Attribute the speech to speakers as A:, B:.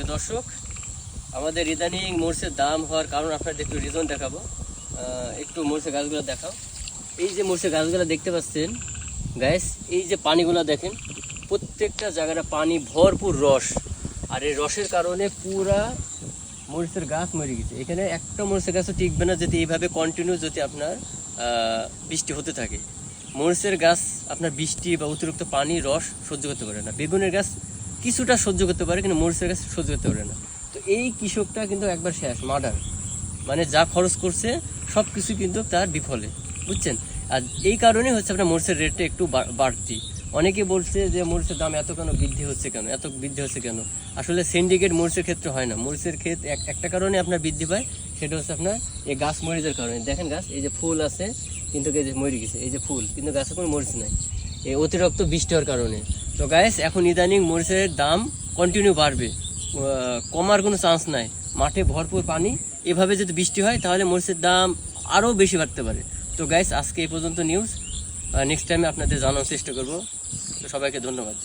A: প্রিয় দর্শক, আমাদের ইদানিং মরিচের দাম হওয়ার কারণ আপনাদের একটু রিজন দেখাবো। একটু মরিচের গাছগুলো দেখাও। এই যে মরিচের গাছগুলো দেখতে পাচ্ছেন গাইস, এই যে পানিগুলো দেখেন, প্রত্যেকটা জায়গাটা পানি ভরপুর রস। আর এই রসের কারণে পুরা মরিচের গাছ মরে গেছে। এখানে একটা মরিচের গাছও টিকবে না যদি এইভাবে কন্টিনিউ যদি আপনার বৃষ্টি হতে থাকে। মরিচের গাছ আপনার বৃষ্টি বা অতিরিক্ত পানি রস সহ্য করতে পারে না। বেগুনের গাছ কিছুটা সহ্য করতে পারে, কিন্তু মরিচের গাছ সহ্য করতে পারে না। তো এই কৃষকটা কিন্তু একবার শেষ, মার্ডার। মানে যা খরচ করছে সব কিছু কিন্তু তার বিফলে, বুঝছেন। আর এই কারণে হচ্ছে আপনার মরিচের রেটটা একটু বাড়তি। অনেকে বলছে যে মরিচের দাম এত কেন বৃদ্ধি হচ্ছে, কেন আসলে সিন্ডিকেট মরিচের ক্ষেত্রে হয় না। মরিচের ক্ষেত্রে একটা কারণে আপনার বৃদ্ধি পায়, সেটা হচ্ছে আপনার এই গাছ মরিচের কারণে। দেখেন গাছ, এই যে ফুল আছে কিন্তু এই যে মরে গেছে, এই যে ফুল, কিন্তু গাছে কোনো মরিচ নাই, এই অতিরিক্ত বৃষ্টি হওয়ার কারণে। তো গাইস, এখন ইদানিং মরিচের দাম কন্টিনিউ বাড়বে, কমার কোনো চান্স নাই। মাঠে ভরপুর পানি, এভাবে যদি বৃষ্টি হয় তাহলে মরিচের দাম আরও বেশি বাড়তে পারে। তো গাইস, আজকে এই পর্যন্ত নিউজ। নেক্সট টাইমে আপনাদের জানানোর চেষ্টা করব। তো সবাইকে ধন্যবাদ।